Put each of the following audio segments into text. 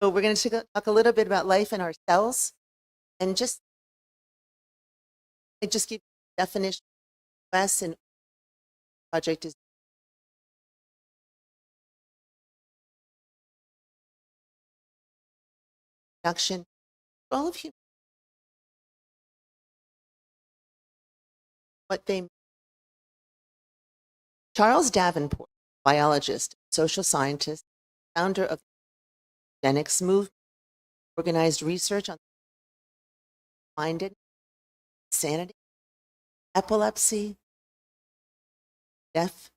So we're going to talk a little bit about life in our cells, and I just give definition. US and project is production for all of you. What they Charles Davenport, biologist, social scientist, founder of the eugenics movement, organized research on minded, insanity, epilepsy, deaf,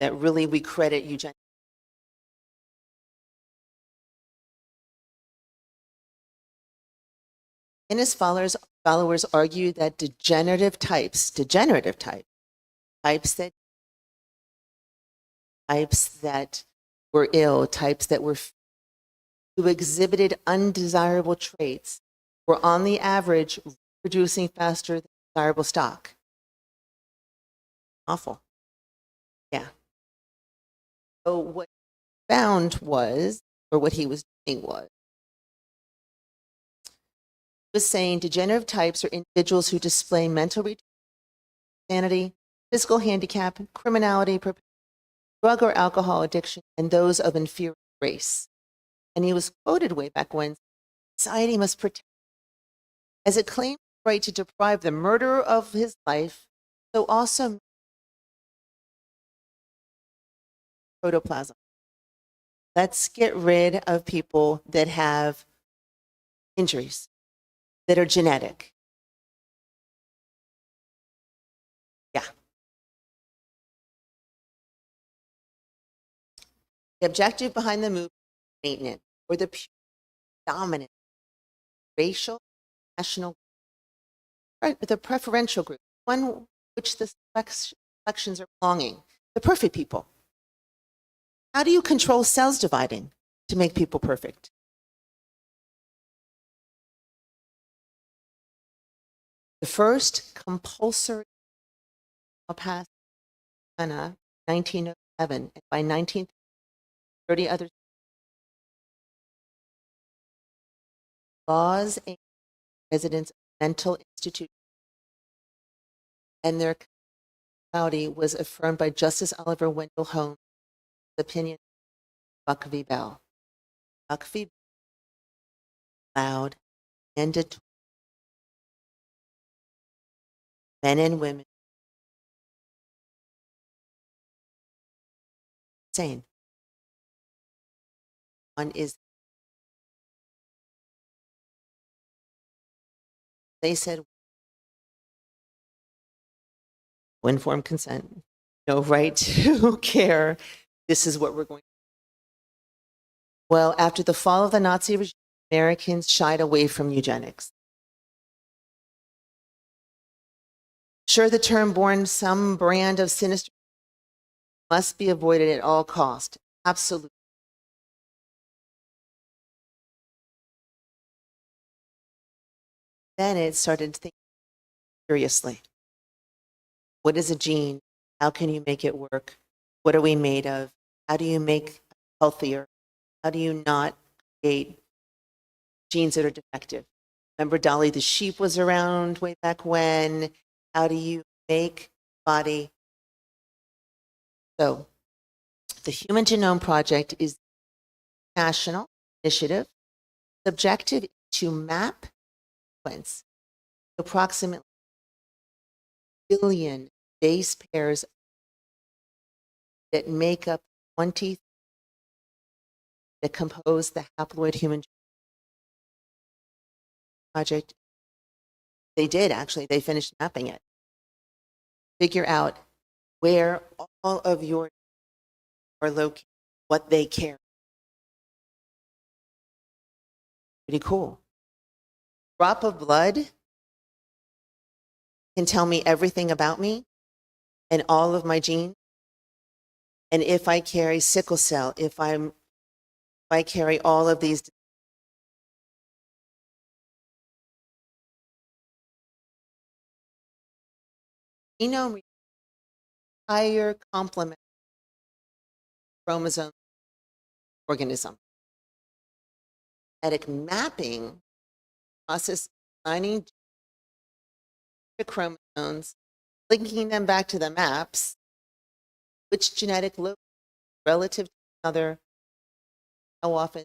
that really we credit eugenics. And his followers argue that degenerative types that were ill, types that were who exhibited undesirable traits, were on the average producing faster than desirable stock. Awful. Yeah. So what he found was, or what he was doing was saying degenerative types are individuals who display mental retardation, insanity, physical handicap, criminality, drug or alcohol addiction, and those of inferior race. And he was quoted way back when, society must protect, as it claimed the right to deprive the murderer of his life, so also protoplasm. Let's get rid of people that have injuries that are genetic. Yeah. The objective behind the movement is maintenance, or the pure dominant racial, national, the preferential group, one which the selections are belonging, the perfect people. How do you control cells dividing to make people perfect? The first compulsory law passed in 1907, and by 1930 others. Laws aimed at residents of mental institutions, and their constitutionality was affirmed by Justice Oliver Wendell Holmes' opinion, Buck v. Bell. Buck v. Bell allowed mandatory men and women sane. One is, they said, informed consent, no right to care. This is what we're going to do. Well, after the fall of the Nazi regime, Americans shied away from eugenics. Sure, the term born some brand of sinister must be avoided at all cost. Absolutely. Then it started to think seriously. What is a gene? How can you make it work? What are we made of? How do you make healthier? How do you not create genes that are defective? Remember Dolly the sheep was around way back when. How do you make body? So the Human Genome Project is a national initiative. The objective is to map sequence approximately billion base pairs that make up 20 that compose the haploid human project. They did actually, they finished mapping it. Figure out where all of your are located, what they carry. Pretty cool. Drop of blood can tell me everything about me and all of my genes. And if I carry sickle cell, if I carry all of these, genome entire complement chromosome organism. Genetic mapping process assigning the chromosomes, linking them back to the maps, which genetic look relative to another, how often.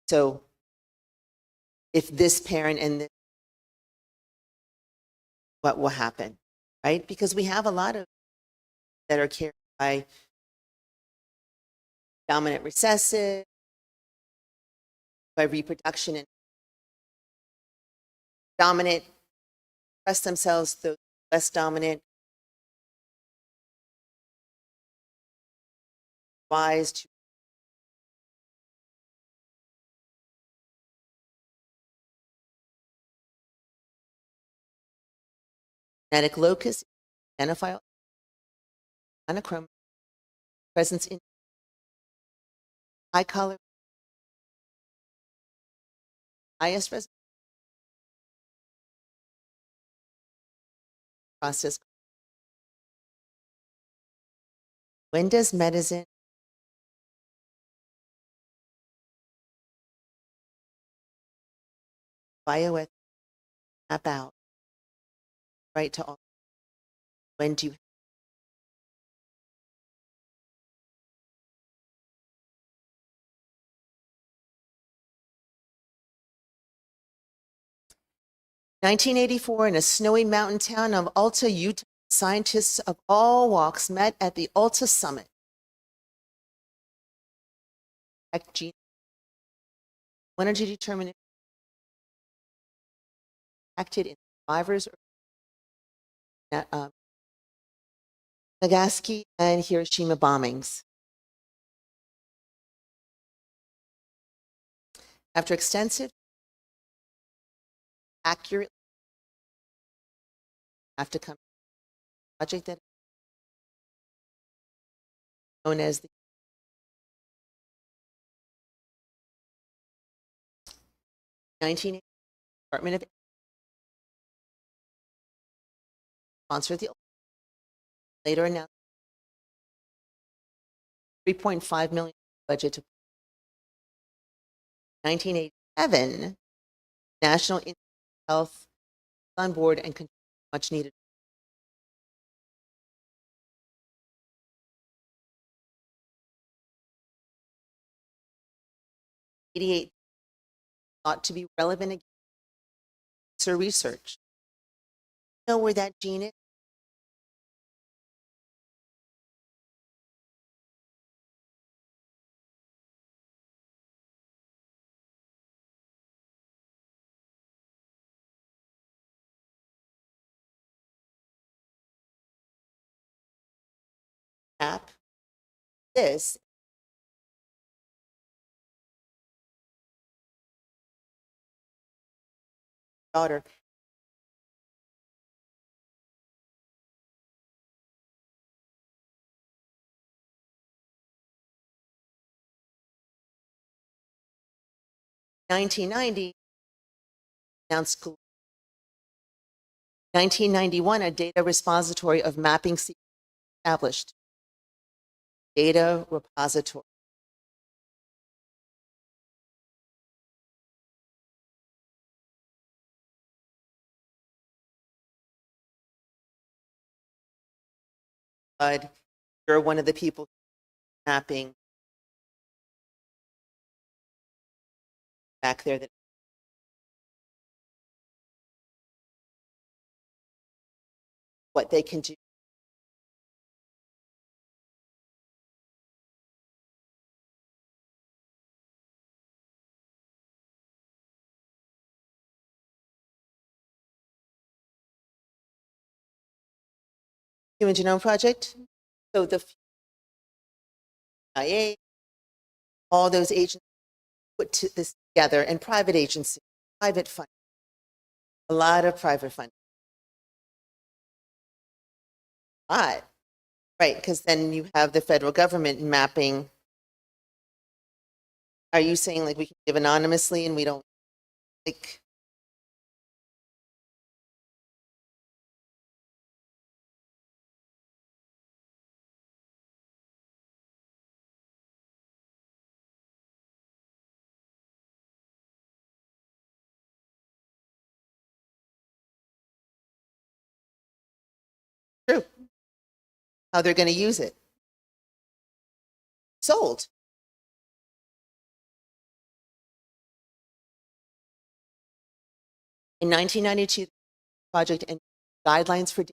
So if this parent and this, what will happen, right? Because we have a lot of that are carried by dominant recessive, by reproduction, and dominant express themselves, those less dominant wise to genetic locus, identify monochrome presence in high color, highest resolution process. When does medicine bioethics map out right to all? When do you 1984, in a snowy mountain town of Alta, Utah, scientists of all walks met at the Alta Summit. Wanted to determine if acted in survivors or Nagasaki and Hiroshima bombings. After extensive, accurate, have to come project that known as the 1980 Department of sponsored the later announced $3.5 million budget to 1987 National Institute of Health on board and much needed. '88 thought to be relevant again to research. You know where that gene is? App. This daughter. (1990) announced 1991 a data repository of mapping established. Data repository. But you're one of the people mapping back there that what they can do. Human Genome Project. So the IA, all those agencies put this together, and private agencies, private funding, a lot of private funding. But, right, because then you have the federal government mapping. Are you saying like we can give anonymously and we don't like? how they're going to use it. Sold. In 1992, the project and guidelines for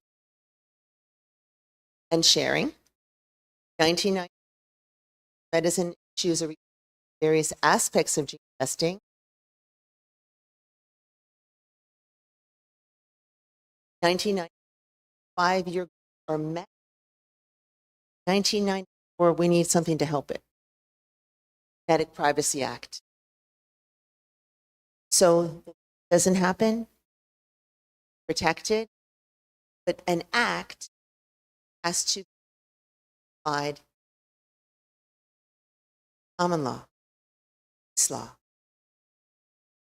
and sharing. 1990, medicine issues are various aspects of gene testing. 1995 year or met. 1994, we need something to help it. Genetic Privacy Act. So it doesn't happen, protected, but an act has to provide common law, case law.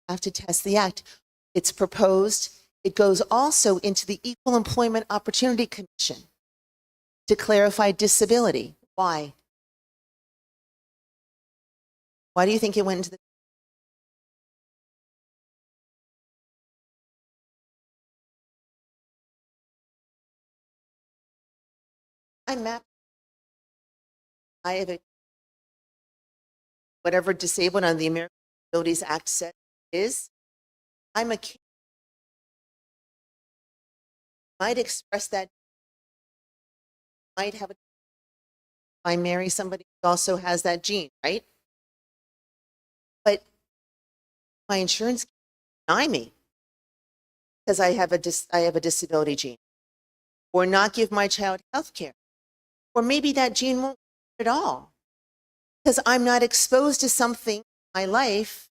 Have to test the act. It's proposed. It goes also into the Equal Employment Opportunity Commission to clarify disability. Why? Why do you think it went into the I have a whatever disabled on the American Disabilities Act said is, I'm a kid. Might express that, might have a, if I marry somebody who also has that gene, right? But my insurance can deny me because I have a disability gene, or not give my child health care, or maybe that gene won't work at all because I'm not exposed to something in my life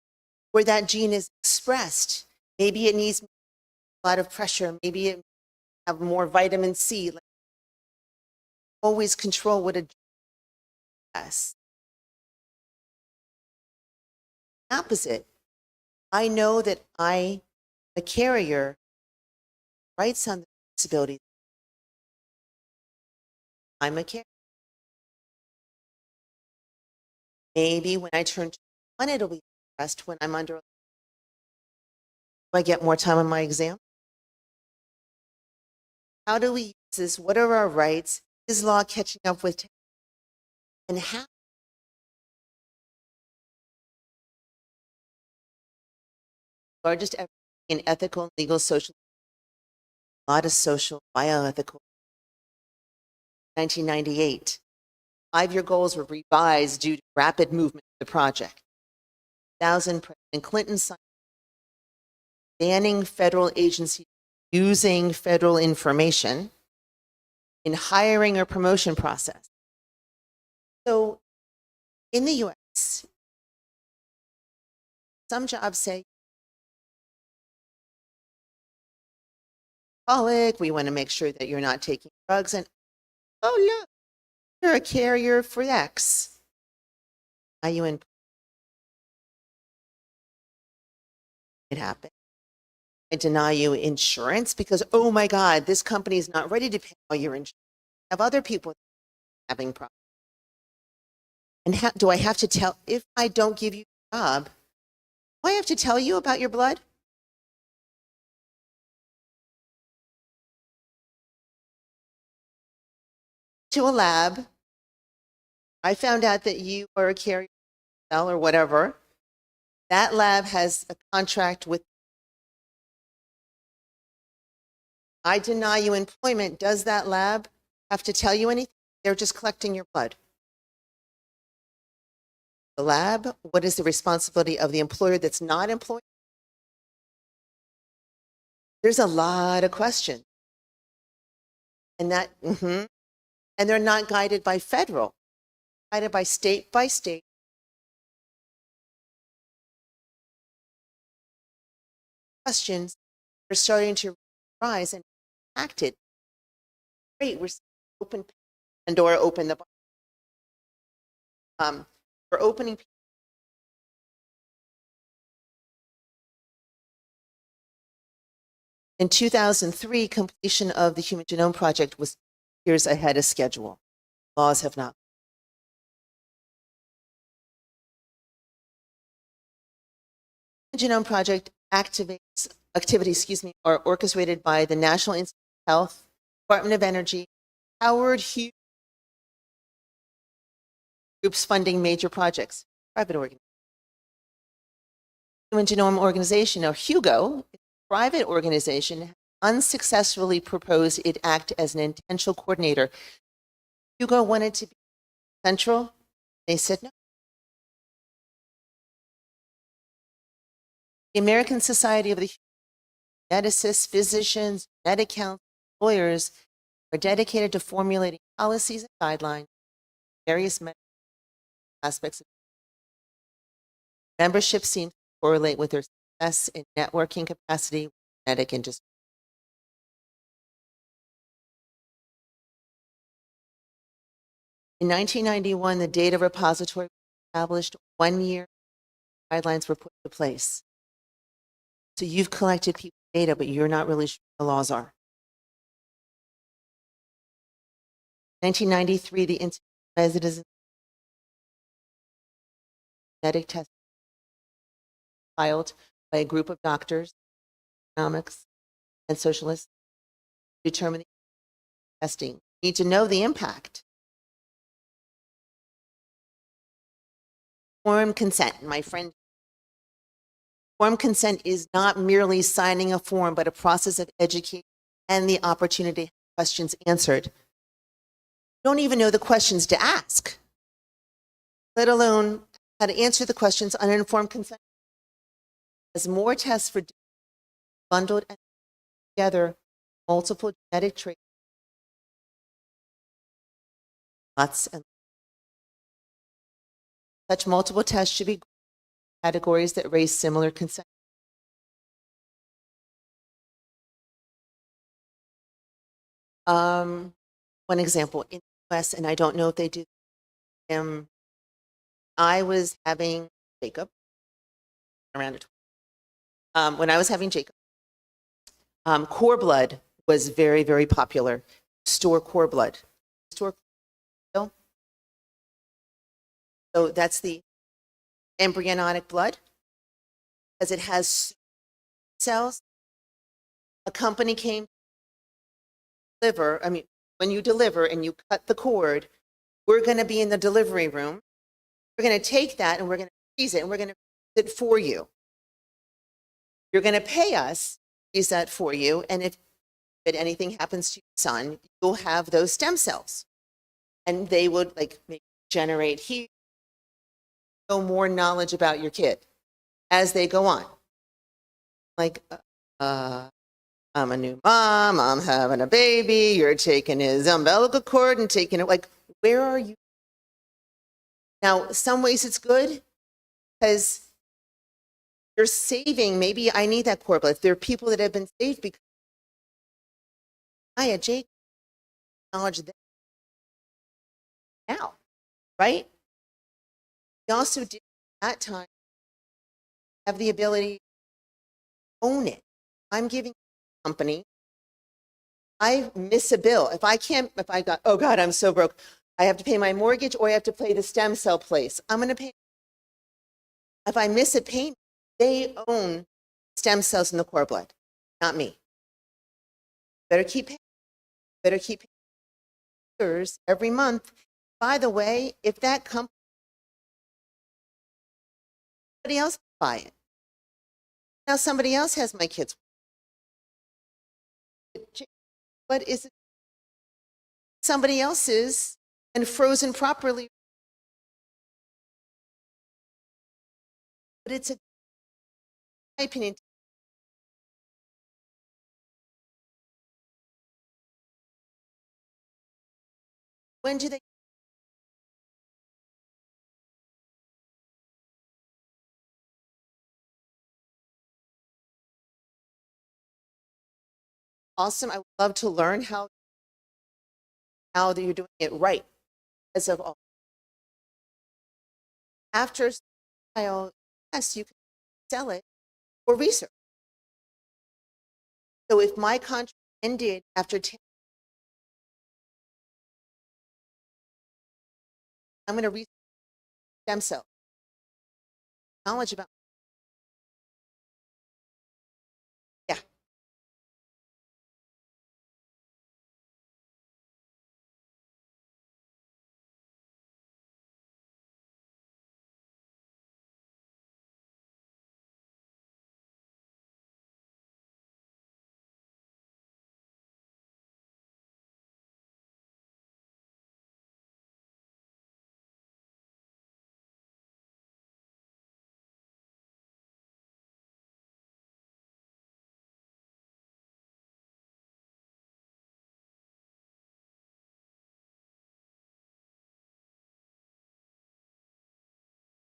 where that gene is expressed. Maybe it needs a lot of pressure. Maybe it have more vitamin C. Like, always control what a gene has. Opposite. I know that I, a carrier, rights on the disability. I'm a carrier. Maybe when I turn 21, it'll be expressed when I'm under. Do I get more time on my exam? How do we use this? What are our rights? Is law catching up with? And how? Largest ever in ethical, legal, social, a lot of social, bioethical. 1998. 5-year goals were revised due to rapid movement of the project. 2000, President Clinton signed banning federal agencies using federal information in hiring or promotion process. So in the US, some jobs say, we want to make sure that you're not taking drugs, and oh look, you're a carrier for X. Are you in? It happened. I deny you insurance because, oh my God, this company is not ready to pay all your insurance. I have other people having problems. And do I have to tell, if I don't give you a job, do I have to tell you about your blood? To a lab, I found out that you are a carrier cell or whatever. That lab has a contract with. I deny you employment. Does that lab have to tell you anything? They're just collecting your blood. The lab, what is the responsibility of the employer that's not employed? There's a lot of questions. And that, and they're not guided by federal, guided by state questions are starting to rise and acted. Great, we're open Pandora, open the we're opening. In 2003, completion of the Human Genome Project was years ahead of schedule. Laws have not. The Genome Project activities, are orchestrated by the National Institute of Health, Department of Energy, Howard Hughes Groups funding major projects, private organizations. Human Genome Organization, or HUGO, is a private organization, unsuccessfully proposed it act as an intentional coordinator. HUGO wanted to be central. They said no. The American Society of the geneticists, physicians, genetic counselors, lawyers are dedicated to formulating policies and guidelines, various medical aspects of membership seems to correlate with their success in networking capacity with the genetic industry. In 1991, the data repository was established. 1 year, guidelines were put into place. So you've collected people's data, but you're not really sure what the laws are. 1993, the Institute of Residence genetic test filed by a group of doctors, economics, and socialists to determine the testing. You need to know the impact. Informed consent, my friend. Informed consent is not merely signing a form, but a process of education and the opportunity to have questions answered. You don't even know the questions to ask, let alone how to answer the questions on informed consent. As more tests for bundled and together multiple genetic traits, lots and such multiple tests should be categories that raise similar consent. One example in the US, and I don't know if they do. I was having Jacob around it. When I was having Jacob, core blood was very, very popular. Store core blood. Store. So that's the embryonic blood, because it has cells. A company came to deliver. I mean, when you deliver and you cut the cord, we're going to be in the delivery room. We're going to take that and we're going to freeze it and we're going to freeze it for you. You're going to pay us to freeze that for you. And if anything happens to your son, you'll have those stem cells. And they would like generate heat, know more knowledge about your kid as they go on. Like, I'm a new mom, I'm having a baby, you're taking his umbilical cord and taking it, like, where are you? Now, some ways it's good because you're saving, maybe I need that cord blood. There are people that have been saved because I had Jake knowledge that now, right? We also did at that time have the ability to own it. I'm giving the company, I miss a bill. If I got, oh God, I'm so broke. I have to pay my mortgage or I have to pay the stem cell place. I'm going to pay. If I miss a payment, they own stem cells in the cord blood, not me. Better keep paying. Better keep paying every month. By the way, if that company, somebody else buy it. Now somebody else has my kids. What is it? Somebody else's and frozen properly. But it's a, in my opinion, when do they? Awesome. I would love to learn how you're doing it right. As of all. After a while, yes, you can sell it or research. So if my contract ended after 10, I'm going to research stem cell knowledge about. Yeah.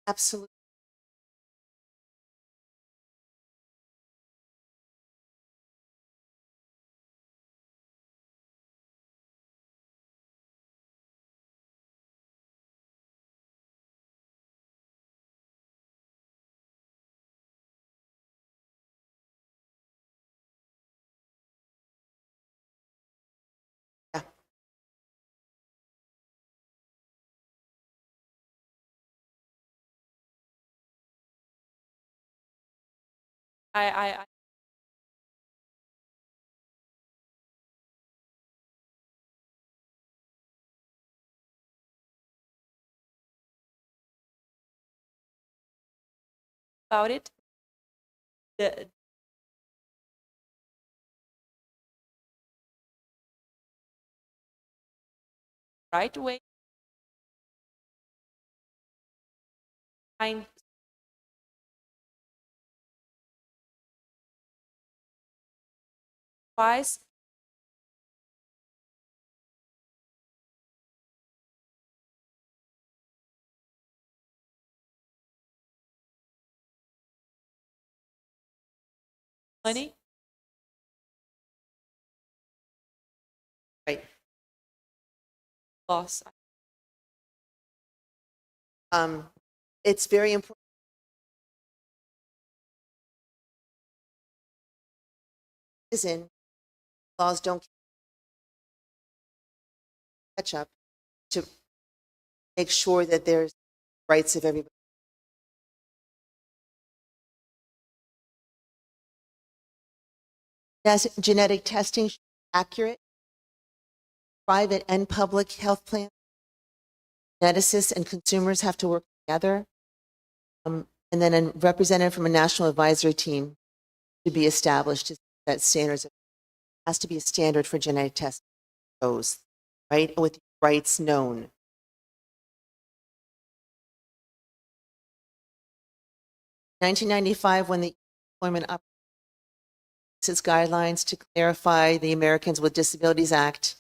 Absolutely. Yeah. I about it. The right way find twice money. Right. Loss. It's very important. Is in laws don't catch up to make sure that there's rights of everybody. Yes, genetic testing should be accurate. Private and public health plans, geneticists and consumers have to work together. And then a representative from a national advisory team should be established to set standards. It has to be a standard for genetic testing, goes, right? With rights known. In 1995, when the Employment Opportunities Guidelines to clarify the Americans with Disabilities Act,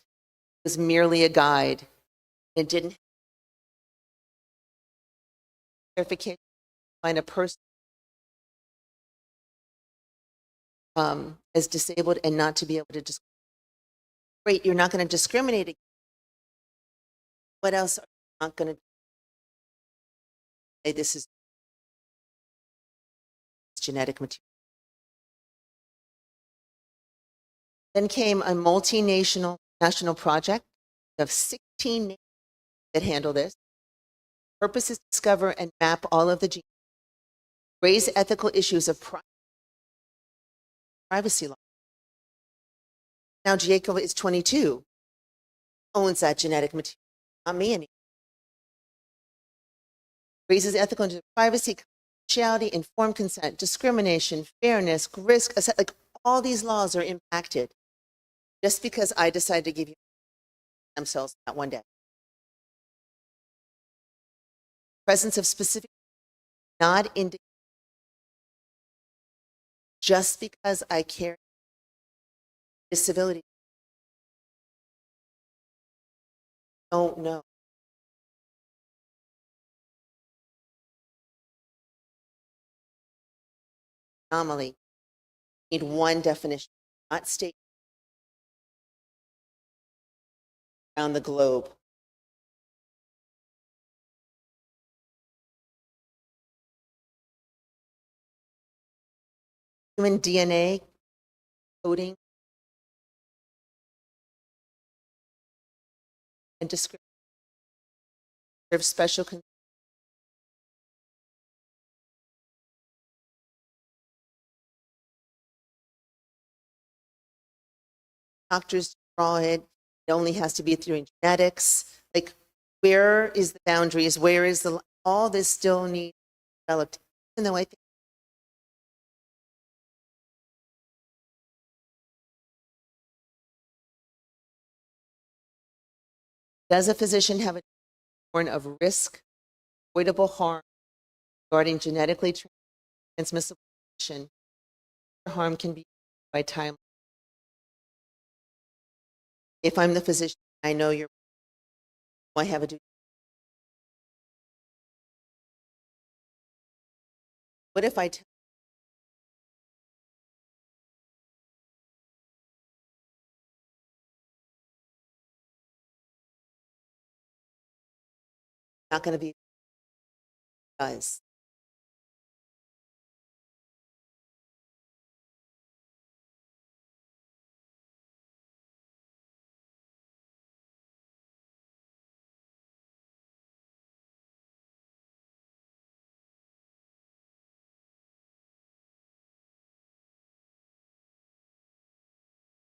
was merely a guide. It didn't clarification find a person as disabled and not to be able to discriminate. Great, you're not going to discriminate against. What else are you not going to say? This is genetic material. Then came a multinational national project of 16 nations that handle this. Purpose is to discover and map all of the genes, raise ethical issues of privacy law. Now Jacob is 22, owns that genetic material, not me anymore. Raises ethical issues of privacy, confidentiality, informed consent, discrimination, fairness, risk, like all these laws are impacted just because I decided to give you stem cells that one day. Presence of specific, not indicated just because I carry disability. Don't know. Anomaly. Need one definition, not state around the globe. Human DNA coding and description serve special doctors draw it. It only has to be through genetics. Like, where is the boundaries? Where is the all this still needs developed? Even though I think does a physician have a warn of risk, avoidable harm regarding genetically transmissible condition? Harm can be by time. If I'm the physician, I know you're. I have a duty. What if I tell not going to be does?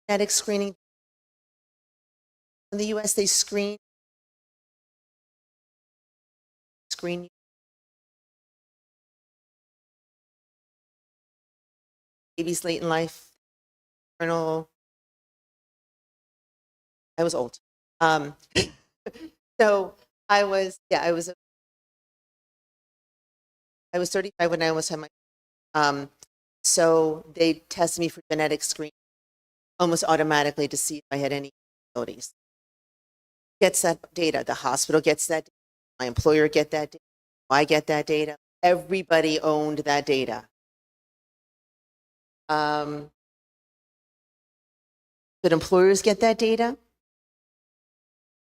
Genetic screening. In the US, they screen babies late in life. I was old. So I was 35 when I almost had my, so they tested me for genetic screening almost automatically to see if I had any disabilities. Gets that data. The hospital gets that data. My employer get that data. I get that data. Everybody owned that data. Should employers get that data?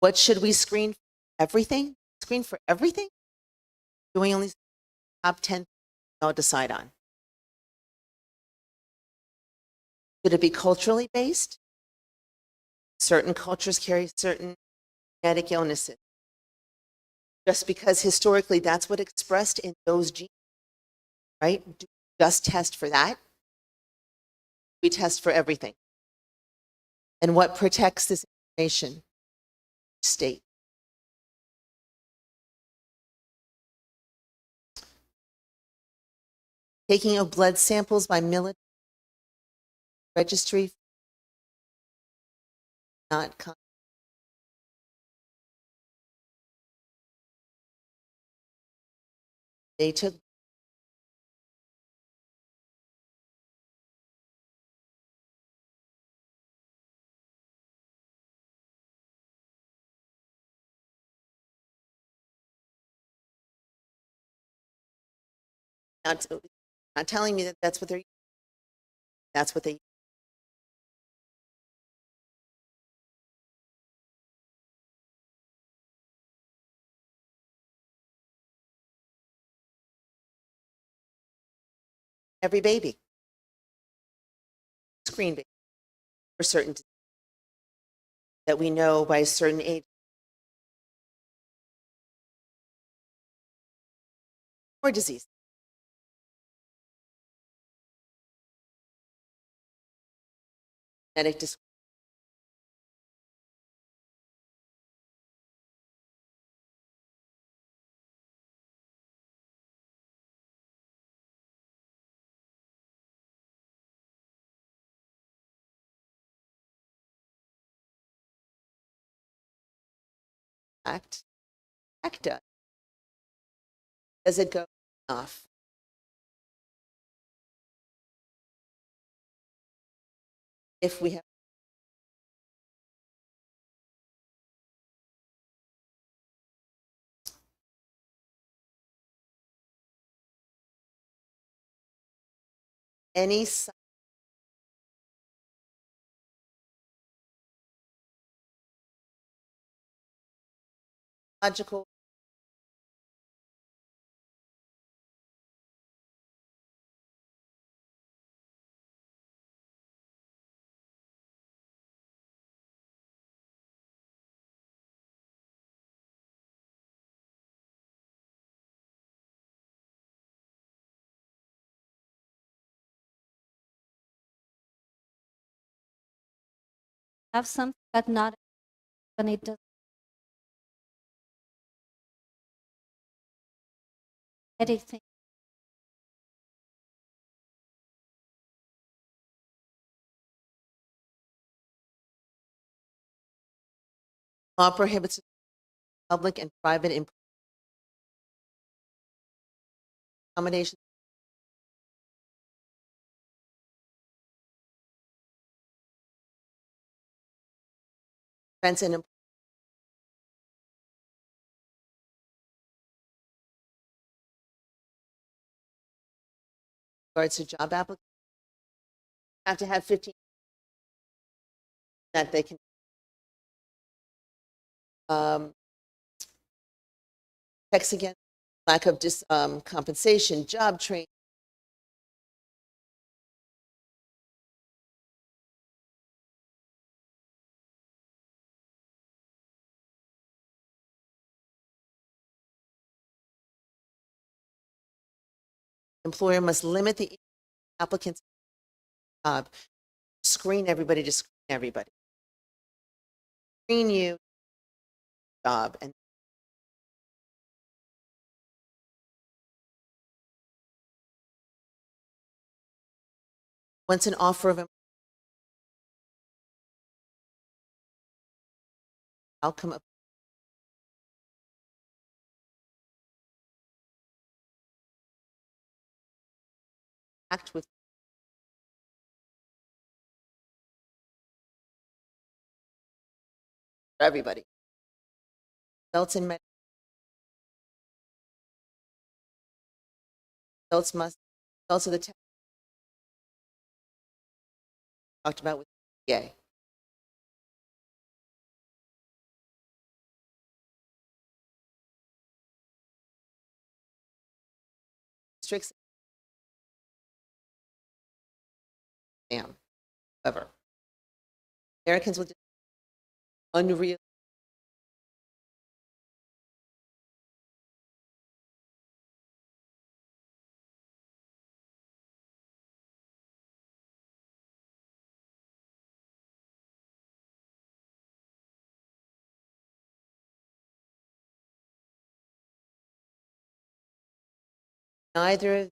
What should we screen? Everything? Screen for everything? Do we only top 10 I'll decide on? Should it be culturally based? Certain cultures carry certain genetic illnesses. Just because historically that's what expressed in those genes, right? Do we just test for that? We test for everything. And what protects this information? State. Taking of blood samples by military registry, not they took not, not telling me that that's what they're that's what they every baby screen baby for certain that we know by a certain age or disease. Genetic dis act ACTA. Does it go off? If we have any psychological have something but not when it does anything. law prohibits public and private accommodation prevents and regards to job applications, have to have 15 that they can checks against lack of compensation, job training. Employer must limit the applicants' job, screen everybody to screen everybody. Screen you job and once an offer of outcome of act with everybody. Adults in adults must adults of the town talked about with PA. Districts however, Americans with unreal neither of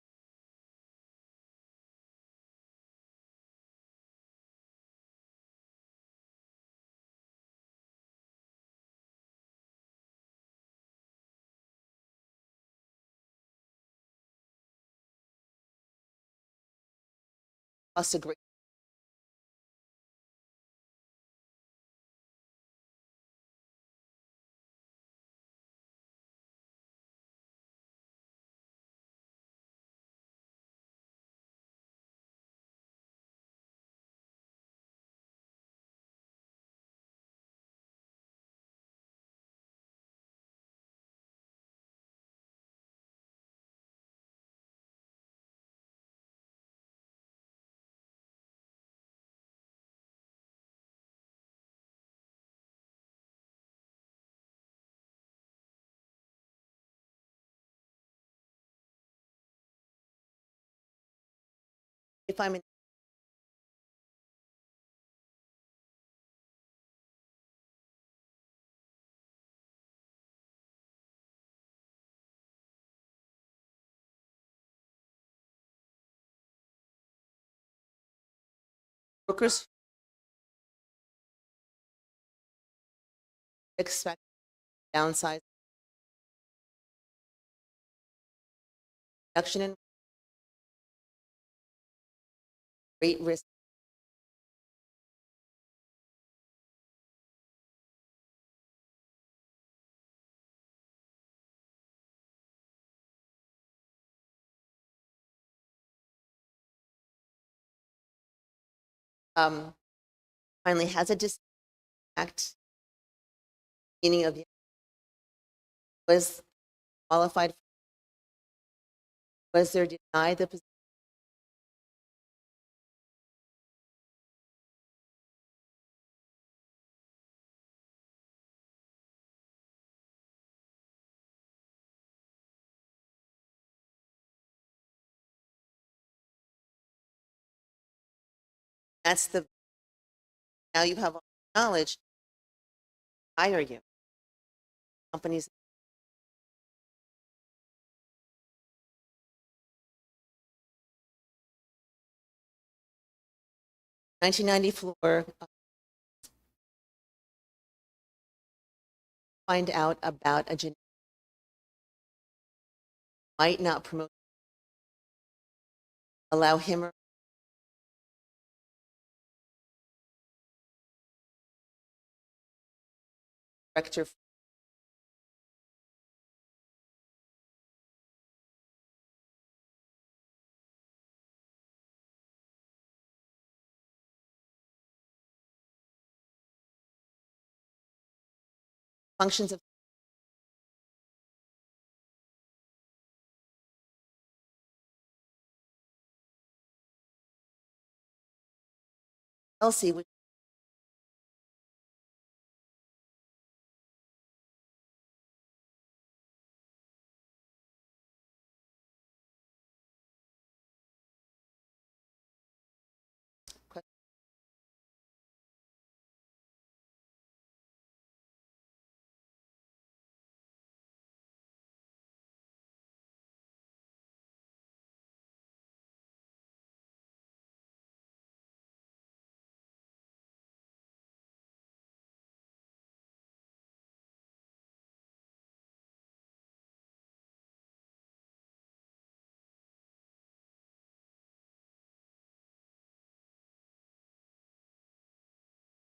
us agree. If I'm in workers expect downside reduction in rate risk finally has a act meaning of was qualified was there denied the position. That's the now you have all the knowledge hire you companies. In 1994 find out about a genetic might not promote allow him or director functions of LC, which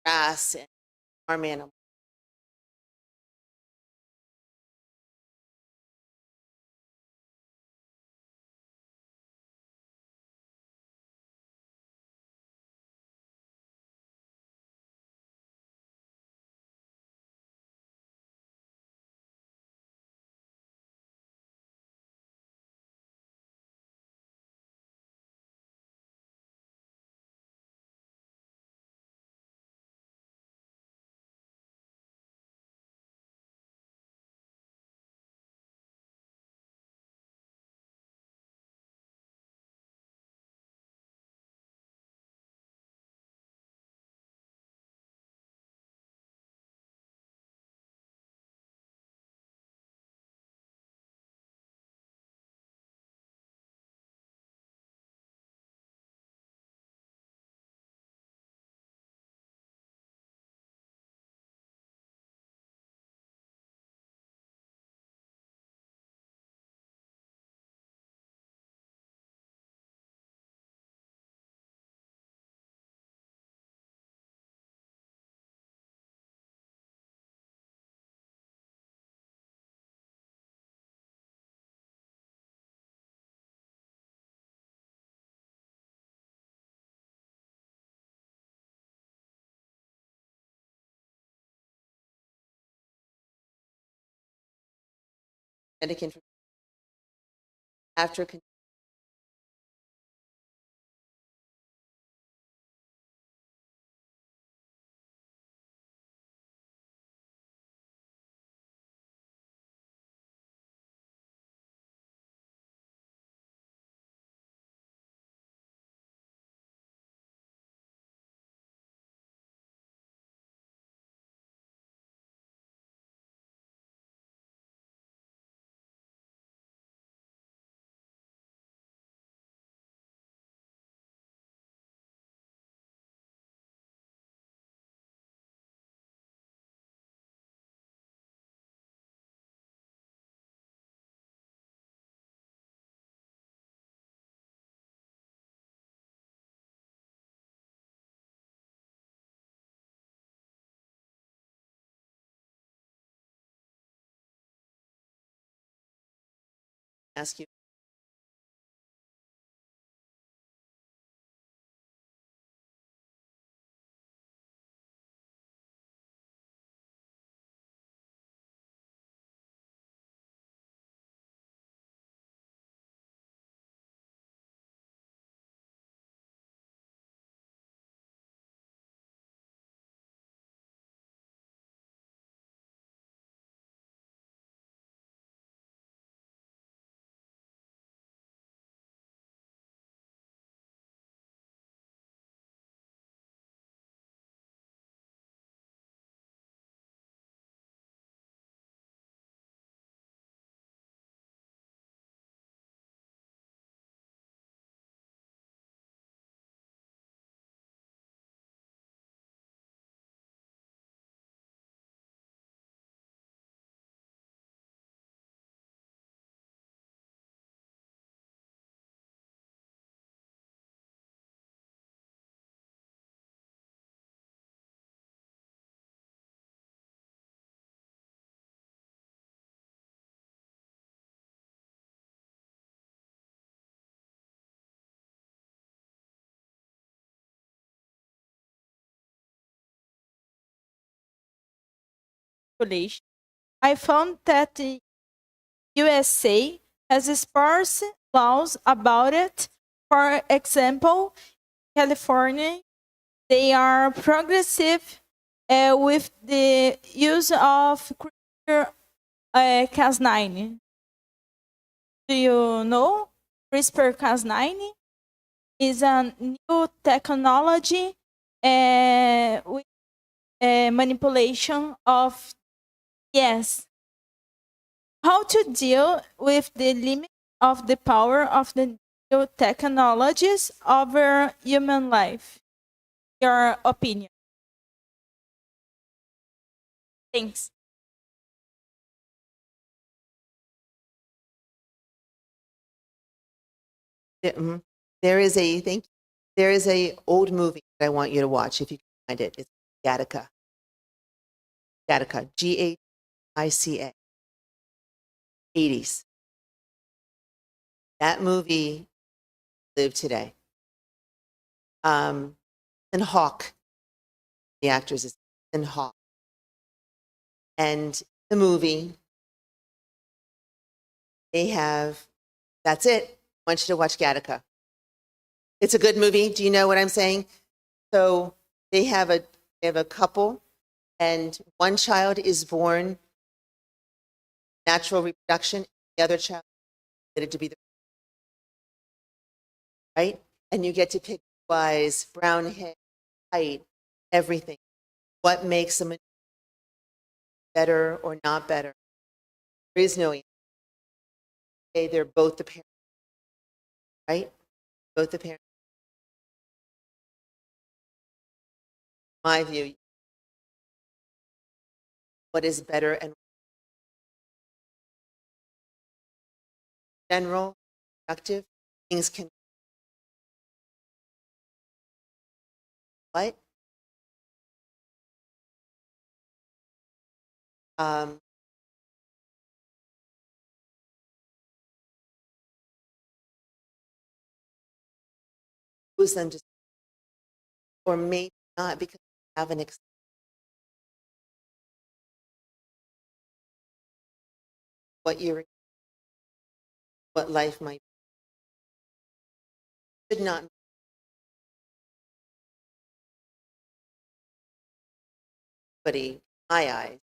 grass and farm animals. Genetic information after ask you. Collation I found that the USA has sparse laws about it. For example, California, they are progressive with the use of CRISPR-Cas9. Do you know CRISPR-Cas9 is a new technology with manipulation of yes. How to deal with the limit of the power of the new technologies over human life? Your opinion. Thanks. There is a old movie that I want you to watch if you can find it. It's Gattaca. Gattaca, Gatica. 80s. That movie lived today. And Hawk, the actors is Ethan Hawke. And the movie, they have, that's it. I want you to watch Gattaca. It's a good movie. Do you know what I'm saying? So they have a couple, and one child is born natural reproduction, the other child is considered to be the right, and you get to pick eyes, brown hair, height, everything. What makes them better or not better? There is no answer. Okay, they're both the parents, right? Both the parents. My view, what is better and general, productive, things can what? Lose them just, or maybe not because they have an what life might be. Should not anybody, my eyes,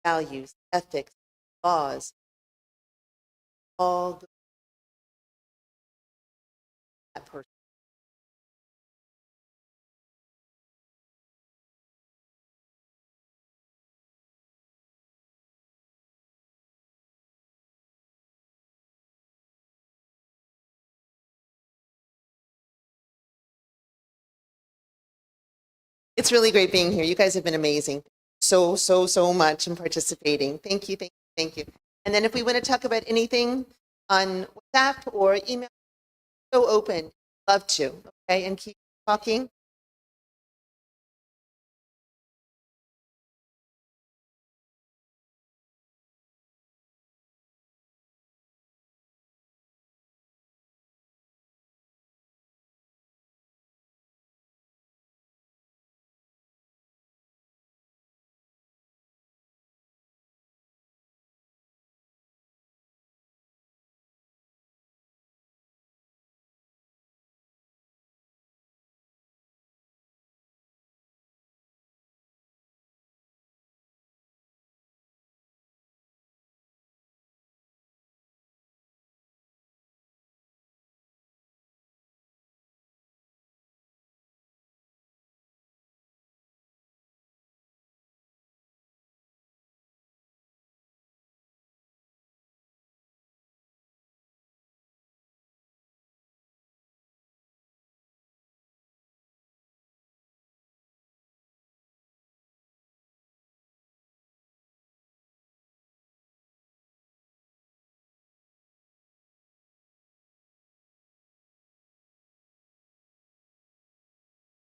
values, ethics, laws, all the, that person. It's really great being here. You guys have been amazing. So much in participating. Thank you, thank you, thank you. And then if we want to talk about anything on WhatsApp or email, so open. Love to, okay? And keep talking.